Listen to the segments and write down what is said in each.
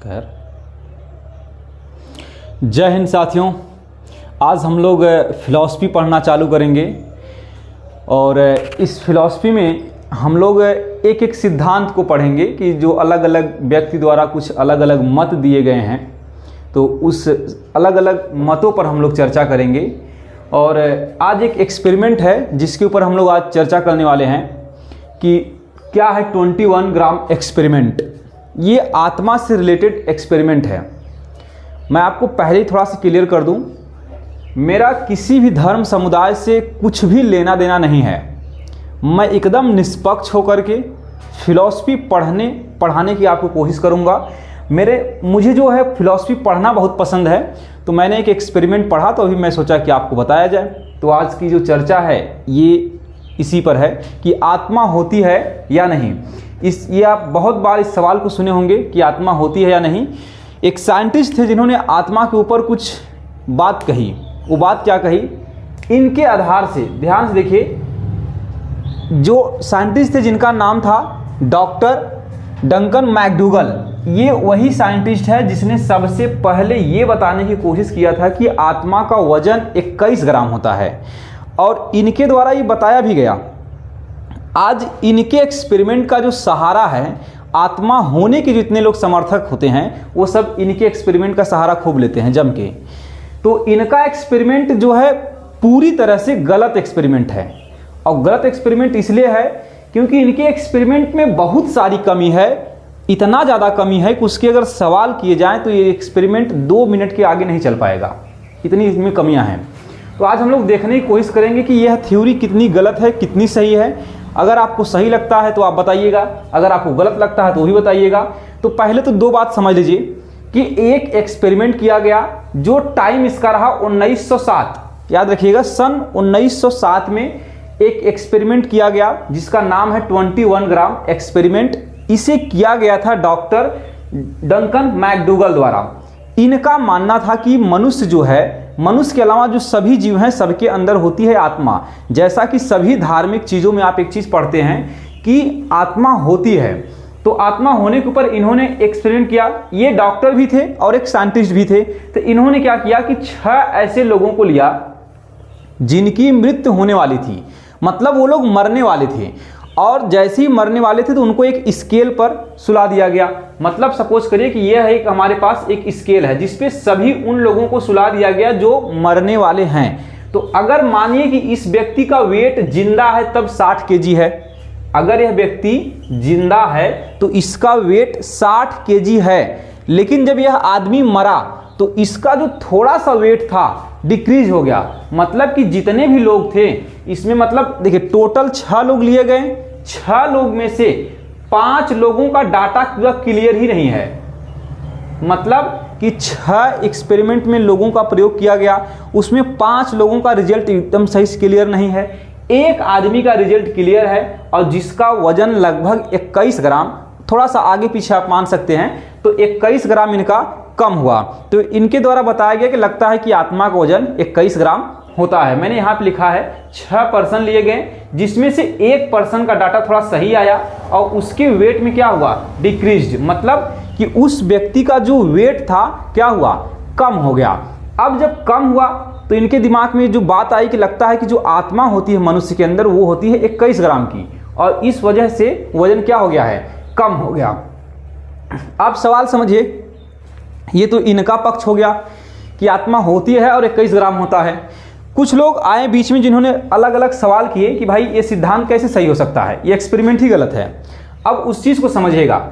खैर, जय हिंद साथियों। आज हम लोग फ़िलॉसफ़ी पढ़ना चालू करेंगे और इस फ़िलॉसफ़ी में हम लोग एक एक सिद्धांत को पढ़ेंगे कि जो अलग अलग व्यक्ति द्वारा कुछ अलग अलग मत दिए गए हैं, तो उस अलग अलग मतों पर हम लोग चर्चा करेंगे। और आज एक एक्सपेरिमेंट है जिसके ऊपर हम लोग आज चर्चा करने वाले हैं कि क्या है 21 ग्राम एक्सपेरिमेंट। ये आत्मा से रिलेटेड एक्सपेरिमेंट है। मैं आपको पहले ही थोड़ा सा क्लियर कर दूं, मेरा किसी भी धर्म समुदाय से कुछ भी लेना देना नहीं है। मैं एकदम निष्पक्ष होकर के फ़िलॉसफ़ी पढ़ाने की आपको कोशिश करूंगा। मुझे जो है फ़िलॉसफ़ी पढ़ना बहुत पसंद है, तो मैंने एक एक्सपेरिमेंट पढ़ा, तो अभी मैं सोचा कि आपको बताया जाए। तो आज की जो चर्चा है ये इसी पर है कि आत्मा होती है या नहीं। ये आप बहुत बार इस सवाल को सुने होंगे कि आत्मा होती है या नहीं। एक साइंटिस्ट थे जिन्होंने आत्मा के ऊपर कुछ बात कही। वो बात क्या कही, इनके आधार से ध्यान से देखिए। जो साइंटिस्ट थे जिनका नाम था डॉक्टर डंकन मैकडूगल, ये वही साइंटिस्ट है जिसने सबसे पहले ये बताने की कोशिश किया था कि आत्मा का वजन 21 ग्राम होता है, और इनके द्वारा ये बताया भी गया। आज इनके एक्सपेरिमेंट का जो सहारा है, आत्मा होने के जितने लोग समर्थक होते हैं वो सब इनके एक्सपेरिमेंट का सहारा खूब लेते हैं जम के। तो इनका एक्सपेरिमेंट जो है पूरी तरह से गलत एक्सपेरिमेंट है। और गलत एक्सपेरिमेंट इसलिए है क्योंकि इनके एक्सपेरिमेंट में बहुत सारी कमी है, इतना ज़्यादा कमी है कि उसके अगर सवाल किए जाएं तो ये एक्सपेरिमेंट 2 मिनट के आगे नहीं चल पाएगा, इतनी इसमें कमियां हैं। तो आज हम लोग देखने की कोशिश करेंगे कि यह थ्योरी कितनी गलत है, कितनी सही है। अगर आपको सही लगता है तो आप बताइएगा, अगर आपको गलत लगता है तो भी बताइएगा। तो पहले तो 2 बात समझ लीजिए कि एक एक्सपेरिमेंट किया गया जो टाइम इसका रहा 1907। याद रखिएगा, सन 1907 में एक एक्सपेरिमेंट किया गया जिसका नाम है 21 ग्राम एक्सपेरिमेंट। इसे किया गया था डॉक्टर डंकन मैकडूगल द्वारा। इनका मानना था कि मनुष्य जो है, मनुष्य के अलावा जो सभी जीव हैं सबके अंदर होती है आत्मा। जैसा कि सभी धार्मिक चीज़ों में आप एक चीज़ पढ़ते हैं कि आत्मा होती है, तो आत्मा होने के ऊपर इन्होंने एक्सपेरिमेंट किया। ये डॉक्टर भी थे और एक साइंटिस्ट भी थे। तो इन्होंने क्या किया कि 6 ऐसे लोगों को लिया जिनकी मृत्यु होने वाली थी, मतलब वो लोग मरने वाले थे। और जैसे ही मरने वाले थे तो उनको एक स्केल पर सुला दिया गया। मतलब सपोज करिए कि यह है, हमारे पास एक स्केल है जिस पे सभी उन लोगों को सुला दिया गया जो मरने वाले हैं। तो अगर मानिए कि इस व्यक्ति का वेट जिंदा है तब 60 केजी है। अगर यह व्यक्ति जिंदा है तो इसका वेट 60 केजी है, लेकिन जब यह आदमी मरा तो इसका जो थोड़ा सा वेट था डिक्रीज हो गया। मतलब कि जितने भी लोग थे इसमें, मतलब देखिए टोटल 6 लोग लिए गए। 6 लोग में से 5 लोगों का डाटा क्लियर ही नहीं है। मतलब कि 6 एक्सपेरिमेंट में लोगों का प्रयोग किया गया, उसमें 5 लोगों का रिजल्ट एकदम सही से क्लियर नहीं है। एक आदमी का रिजल्ट क्लियर है और जिसका वजन लगभग 21 ग्राम, थोड़ा सा आगे पीछे आप मान सकते हैं, तो 21 ग्राम इनका कम हुआ। तो इनके द्वारा बताया गया कि लगता है कि आत्मा का वजन 21 ग्राम होता है। मैंने यहाँ पे लिखा है 6 पर्सन लिए गए, जिसमें से 1 पर्सन का डाटा थोड़ा सही आया और उसके वेट में क्या हुआ, डिक्रीज्ड। मतलब कि उस व्यक्ति का जो वेट था क्या हुआ, कम हो गया। अब जब कम हुआ तो इनके दिमाग में जो बात आई कि लगता है कि जो आत्मा होती है मनुष्य के अंदर वो होती है 21 ग्राम की, और इस वजह से वजन क्या हो गया है, कम हो गया। आप सवाल समझिए, ये तो इनका पक्ष हो गया कि आत्मा होती है और 21 ग्राम होता है। कुछ लोग आए बीच में जिन्होंने अलग अलग सवाल किए कि भाई ये सिद्धांत कैसे सही हो सकता है, ये एक्सपेरिमेंट ही गलत है। अब उस चीज़ को समझिएगा,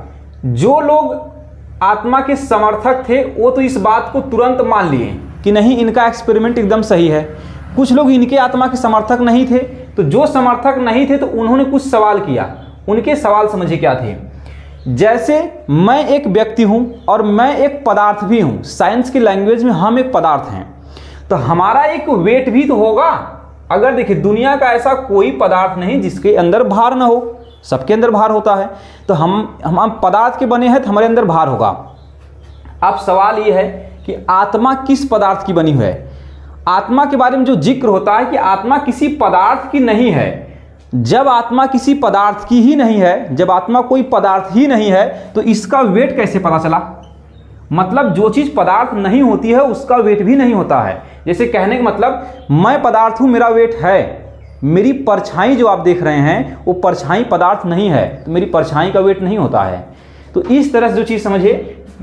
जो लोग आत्मा के समर्थक थे वो तो इस बात को तुरंत मान लिए कि नहीं, इनका एक्सपेरिमेंट एकदम सही है। कुछ लोग इनके आत्मा के समर्थक नहीं थे, तो जो समर्थक नहीं थे तो उन्होंने कुछ सवाल किया। उनके सवाल समझिए क्या थे। जैसे मैं एक व्यक्ति हूं और मैं एक पदार्थ भी हूं। साइंस की लैंग्वेज में हम एक पदार्थ हैं, तो हमारा एक वेट भी तो होगा। अगर देखिए, दुनिया का ऐसा कोई पदार्थ नहीं जिसके अंदर भार ना हो, सबके अंदर भार होता है। तो हम पदार्थ के बने हैं तो हमारे अंदर भार होगा। अब सवाल ये है कि आत्मा किस पदार्थ की बनी हुई है। आत्मा के बारे में जो जिक्र होता है कि आत्मा किसी पदार्थ की नहीं है। जब आत्मा किसी पदार्थ की ही नहीं है, जब आत्मा कोई पदार्थ ही नहीं है, तो इसका वेट कैसे पता चला? मतलब जो चीज़ पदार्थ नहीं होती है उसका वेट भी नहीं होता है। जैसे कहने का मतलब मैं पदार्थ हूँ, मेरा वेट है, मेरी परछाई जो आप देख रहे हैं वो परछाई पदार्थ नहीं है, तो मेरी परछाई का वेट नहीं होता है। तो इस तरह से जो चीज़ समझिए,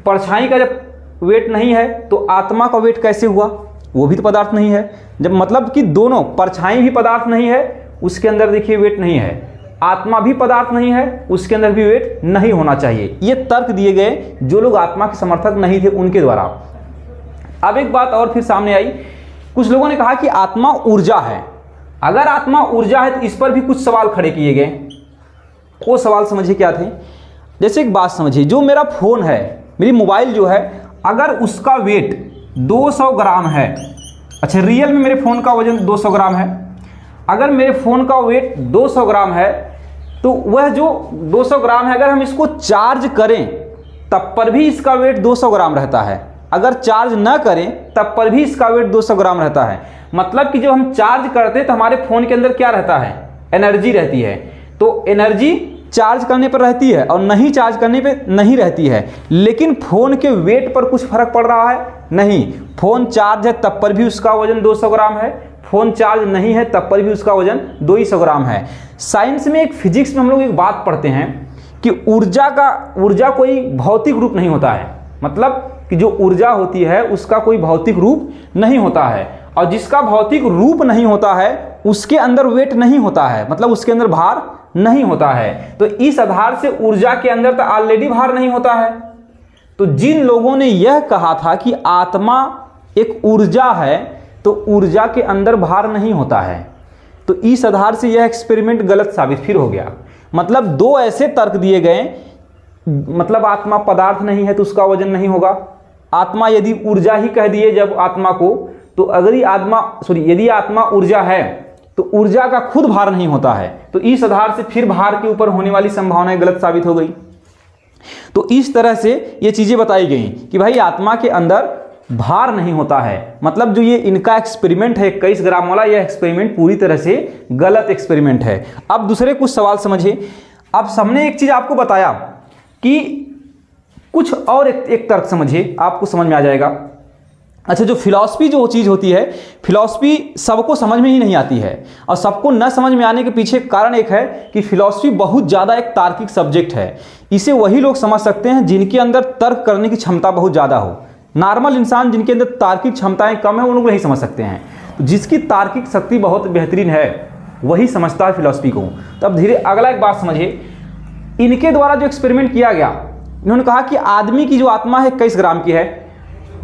परछाई का जब वेट नहीं है तो आत्मा का वेट कैसे हुआ, वो भी तो पदार्थ नहीं है। जब मतलब कि दोनों, परछाई भी पदार्थ नहीं है, उसके अंदर देखिए वेट नहीं है, आत्मा भी पदार्थ नहीं है, उसके अंदर भी वेट नहीं होना चाहिए। ये तर्क दिए गए जो लोग आत्मा के समर्थक नहीं थे उनके द्वारा। अब एक बात और फिर सामने आई, कुछ लोगों ने कहा कि आत्मा ऊर्जा है। अगर आत्मा ऊर्जा है तो इस पर भी कुछ सवाल खड़े किए गए। वो सवाल समझिए क्या थे। जैसे एक बात समझिए, जो मेरा फ़ोन है, मेरी मोबाइल जो है, अगर उसका वेट 200 ग्राम है, अच्छा रियल में मेरे फ़ोन का वजन 200 ग्राम है, अगर मेरे फ़ोन का वेट 200 ग्राम है तो वह जो 200 ग्राम है अगर हम इसको चार्ज करें तब पर भी इसका वेट 200 ग्राम रहता है, अगर चार्ज न करें तब पर भी इसका वेट 200 ग्राम रहता है। मतलब कि जब हम चार्ज करते हैं तो हमारे फ़ोन के अंदर क्या रहता है, एनर्जी रहती है। तो एनर्जी चार्ज करने पर रहती है और नहीं चार्ज करने पे नहीं रहती है। लेकिन फ़ोन के वेट पर कुछ फर्क पड़ रहा है? नहीं। फ़ोन चार्ज है तब पर भी उसका वजन 200 ग्राम है, फ़ोन चार्ज नहीं है तब पर भी उसका वजन 200 ग्राम है। साइंस में, एक फिजिक्स में हम लोग एक बात पढ़ते हैं कि ऊर्जा कोई भौतिक रूप नहीं होता है। मतलब कि जो ऊर्जा होती है उसका कोई भौतिक रूप नहीं होता है, और जिसका भौतिक रूप नहीं होता है उसके अंदर वेट नहीं होता है, मतलब उसके अंदर भार नहीं होता है। तो इस आधार से ऊर्जा के अंदर तो ऑलरेडी भार नहीं होता है। तो जिन लोगों ने यह कहा था कि आत्मा एक ऊर्जा है तो ऊर्जा के अंदर भार नहीं होता है, तो इस आधार से यह एक्सपेरिमेंट गलत साबित फिर हो गया। मतलब दो ऐसे तर्क दिए गए, मतलब आत्मा पदार्थ नहीं है तो उसका वजन नहीं होगा। आत्मा यदि ऊर्जा ही कह दिए जब आत्मा को, तो अगर यदि आत्मा ऊर्जा है तो ऊर्जा का खुद भार नहीं होता है, तो इस आधार से फिर भार के ऊपर होने वाली संभावनाएं गलत साबित हो गई। तो इस तरह से ये चीजें बताई गई कि भाई आत्मा के अंदर भार नहीं होता है। मतलब जो ये इनका एक्सपेरिमेंट है 21 ग्राम वाला, यह एक्सपेरिमेंट पूरी तरह से गलत एक्सपेरिमेंट है। अब दूसरे कुछ सवाल समझिए। अब हमने एक चीज आपको बताया कि कुछ और एक तर्क समझिए, आपको समझ में आ जाएगा। अच्छा, जो फिलॉसफी जो चीज़ होती है, फिलॉसफी सबको समझ में ही नहीं आती है, और सबको न समझ में आने के पीछे कारण एक है कि फिलॉसफी बहुत ज़्यादा एक तार्किक सब्जेक्ट है। इसे वही लोग समझ सकते हैं जिनके अंदर तर्क करने की क्षमता बहुत ज़्यादा हो। नॉर्मल इंसान जिनके अंदर तार्किक क्षमताएं कम है वो लोग नहीं समझ सकते हैं। तो जिसकी तार्किक शक्ति बहुत बेहतरीन है वही समझता है फिलॉसफी को। तब धीरे अगला एक बात समझिए, इनके द्वारा जो एक्सपेरिमेंट किया गया, इन्होंने कहा कि आदमी की जो आत्मा है 21 ग्राम की है।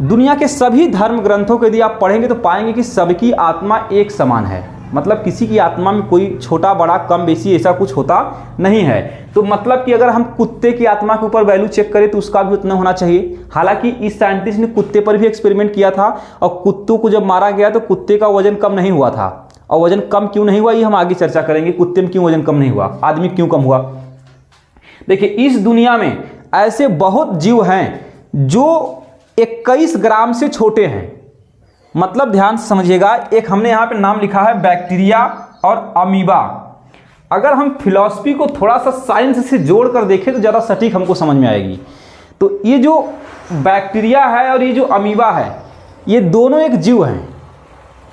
दुनिया के सभी धर्म ग्रंथों को यदि आप पढ़ेंगे तो पाएंगे कि सबकी आत्मा एक समान है। मतलब किसी की आत्मा में कोई छोटा बड़ा कम बेसी ऐसा कुछ होता नहीं है। तो मतलब कि अगर हम कुत्ते की आत्मा के ऊपर वैल्यू चेक करें तो उसका भी उतना होना चाहिए। हालांकि इस साइंटिस्ट ने कुत्ते पर भी एक्सपेरिमेंट किया था, और कुत्तों को जब मारा गया तो कुत्ते का वजन कम नहीं हुआ था। और वजन कम क्यों नहीं हुआ ये हम आगे चर्चा करेंगे, कुत्ते में क्यों वजन कम नहीं हुआ, आदमी क्यों कम हुआ। देखिए, इस दुनिया में ऐसे बहुत जीव हैं जो 21 ग्राम से छोटे हैं। मतलब ध्यान से समझिएगा, एक हमने यहाँ पे नाम लिखा है बैक्टीरिया और अमीबा। अगर हम फिलॉसफी को थोड़ा सा साइंस से जोड़कर देखें तो ज़्यादा सटीक हमको समझ में आएगी। तो ये जो बैक्टीरिया है और ये जो अमीबा है, ये दोनों एक जीव हैं।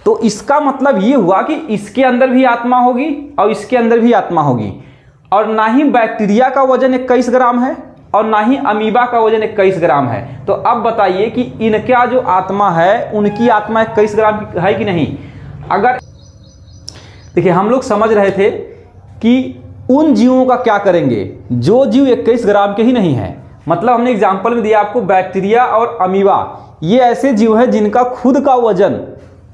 तो इसका मतलब ये हुआ कि इसके अंदर भी आत्मा होगी और इसके अंदर भी आत्मा होगी। और ना ही बैक्टीरिया का वजन 21 ग्राम है और ना ही अमीबा का वजन 21 ग्राम है। तो अब बताइए कि इनका जो आत्मा है, उनकी आत्मा 21 ग्राम है कि नहीं। अगर देखिए, हम लोग समझ रहे थे कि उन जीवों का क्या करेंगे जो जीव 21 ग्राम के ही नहीं है। मतलब हमने एग्जाम्पल में दिया आपको, बैक्टीरिया और अमीबा, ये ऐसे जीव है जिनका खुद का वजन,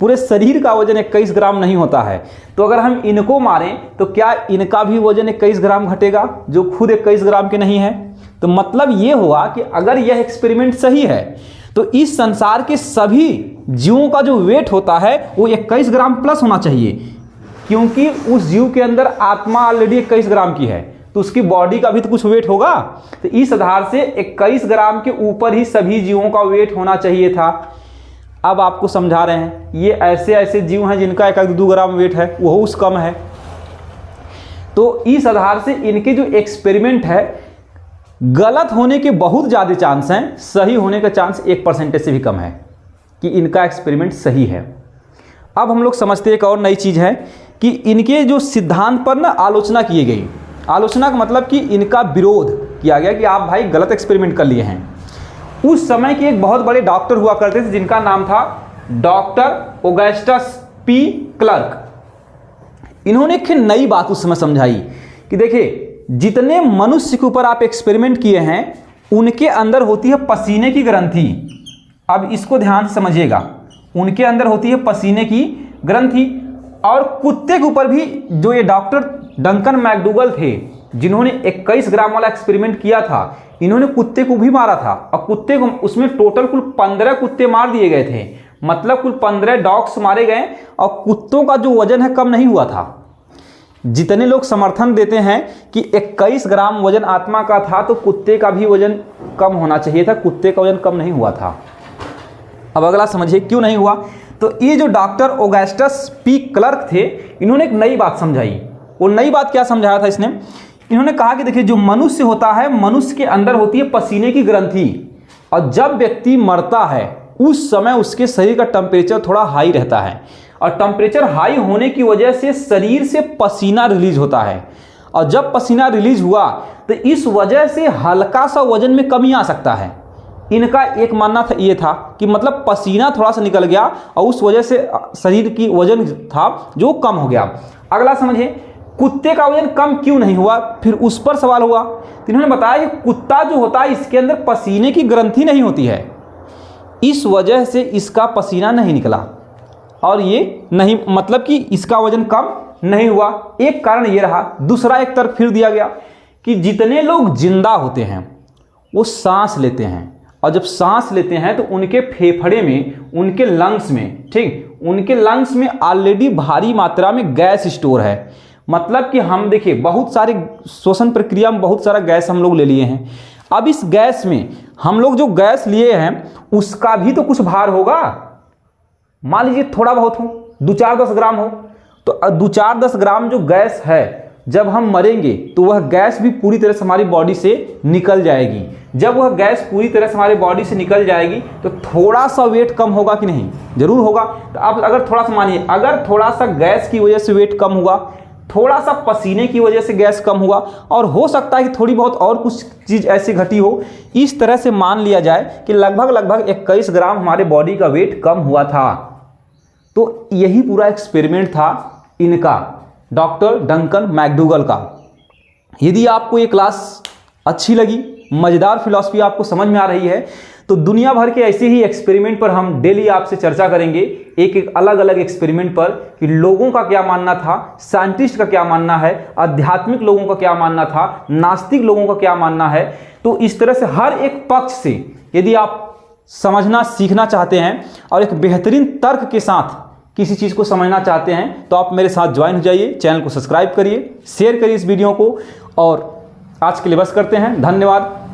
पूरे शरीर का वजन 21 ग्राम नहीं होता है। तो अगर हम इनको मारें तो क्या इनका भी वजन 21 ग्राम घटेगा जो खुद 21 ग्राम के नहीं है। तो मतलब ये हुआ कि अगर यह एक्सपेरिमेंट सही है तो इस संसार के सभी जीवों का जो वेट होता है वो 21 ग्राम प्लस होना चाहिए, क्योंकि उस जीव के अंदर आत्मा ऑलरेडी 21 ग्राम की है, तो उसकी बॉडी का भी तो कुछ वेट होगा। तो इस आधार से 21 ग्राम के ऊपर ही सभी जीवों का वेट होना चाहिए था। अब आपको समझा रहे हैं, ये ऐसे जीव हैं जिनका 1-2 ग्राम वेट है, वो उस कम है। तो इस आधार से इनके जो एक्सपेरिमेंट है गलत होने के बहुत ज़्यादा चांस हैं, सही होने का चांस 1% से भी कम है कि इनका एक्सपेरिमेंट सही है। अब हम लोग समझते एक और नई चीज़ है कि इनके जो सिद्धांत पर ना आलोचना की गई। आलोचना का मतलब कि इनका विरोध किया गया कि आप भाई गलत एक्सपेरिमेंट कर लिए हैं। उस समय के एक बहुत बड़े डॉक्टर हुआ करते थे जिनका नाम था डॉक्टर ऑगस्टस पी क्लर्क। इन्होंने एक नई बात उस समय समझाई कि देखिए, जितने मनुष्य के ऊपर आप एक्सपेरिमेंट किए हैं उनके अंदर होती है पसीने की ग्रंथि। अब इसको ध्यान से समझिएगा, उनके अंदर होती है पसीने की ग्रंथि। और कुत्ते के ऊपर भी, जो ये डॉक्टर डंकन मैकडूगल थे जिन्होंने 21 ग्राम वाला एक्सपेरिमेंट किया था, इन्होंने कुत्ते को भी मारा था और कुत्ते को, उसमें टोटल कुल 15 कुत्ते मार दिए गए थे, मतलब कुल 15 डॉग्स मारे गए और कुत्तों का जो वजन है कम नहीं हुआ था। जितने लोग समर्थन देते हैं कि 21 ग्राम वजन आत्मा का था तो कुत्ते का भी वजन कम होना चाहिए था, कुत्ते का वजन कम नहीं हुआ था। अब अगला समझिए क्यों नहीं हुआ। तो ये जो डॉक्टर ऑगस्टस पी क्लर्क थे, इन्होंने एक नई बात समझाई। वो नई बात क्या समझाया था इसने? इन्होंने कहा कि देखिए, जो मनुष्य होता है, मनुष्य के अंदर होती है पसीने की ग्रंथि और जब व्यक्ति मरता है उस समय उसके शरीर का टेम्परेचर थोड़ा हाई रहता है और टेम्परेचर हाई होने की वजह से शरीर से पसीना रिलीज होता है और जब पसीना रिलीज हुआ तो इस वजह से हल्का सा वजन में कमी आ सकता है। इनका एक मानना था, ये था कि मतलब पसीना थोड़ा सा निकल गया और उस वजह से शरीर की वजन था जो कम हो गया। अगला समझिए, कुत्ते का वजन कम क्यों नहीं हुआ? फिर उस पर सवाल हुआ। तो इन्होंने बताया कि कुत्ता जो होता है इसके अंदर पसीने की ग्रंथि नहीं होती है, इस वजह से इसका पसीना नहीं निकला और ये नहीं, मतलब कि इसका वजन कम नहीं हुआ। एक कारण ये रहा। दूसरा एक तर्क फिर दिया गया कि जितने लोग जिंदा होते हैं वो सांस लेते हैं और जब सांस लेते हैं तो उनके फेफड़े में, उनके लंग्स में, ठीक, उनके लंग्स में ऑलरेडी भारी मात्रा में गैस स्टोर है। मतलब कि हम देखिए, बहुत सारे श्वसन प्रक्रिया में बहुत सारा गैस हम लोग ले लिए हैं। अब इस गैस में हम लोग जो गैस लिए हैं उसका भी तो कुछ भार होगा। मान लीजिए थोड़ा बहुत हो, 2-4-10 ग्राम हो, तो 2-4-10 ग्राम जो गैस है जब हम मरेंगे तो वह गैस भी पूरी तरह से हमारी बॉडी से निकल जाएगी। जब वह गैस पूरी तरह से हमारी बॉडी से निकल जाएगी तो थोड़ा सा वेट कम होगा कि नहीं? जरूर होगा। तो आप अगर थोड़ा सा मानिए, अगर थोड़ा सा गैस की वजह से वेट कम हुआ, थोड़ा सा पसीने की वजह से गैस कम हुआ और हो सकता है कि थोड़ी बहुत और कुछ चीज़ ऐसी घटी हो, इस तरह से मान लिया जाए कि लगभग 21 ग्राम हमारे बॉडी का वेट कम हुआ था। तो यही पूरा एक्सपेरिमेंट था इनका, डॉक्टर डंकन मैकडूगल का। यदि आपको ये क्लास अच्छी लगी, मज़ेदार फिलॉसफी आपको समझ में आ रही है, तो दुनिया भर के ऐसे ही एक्सपेरिमेंट पर हम डेली आपसे चर्चा करेंगे, एक एक अलग अलग एक्सपेरिमेंट पर कि लोगों का क्या मानना था, साइंटिस्ट का क्या मानना है, आध्यात्मिक लोगों का क्या मानना था, नास्तिक लोगों का क्या मानना है। तो इस तरह से हर एक पक्ष से यदि आप समझना सीखना चाहते हैं और एक बेहतरीन तर्क के साथ किसी चीज़ को समझना चाहते हैं तो आप मेरे साथ ज्वाइन हो जाइए। चैनल को सब्सक्राइब करिए, शेयर करिए इस वीडियो को। और आज के लिए बस करते हैं। धन्यवाद।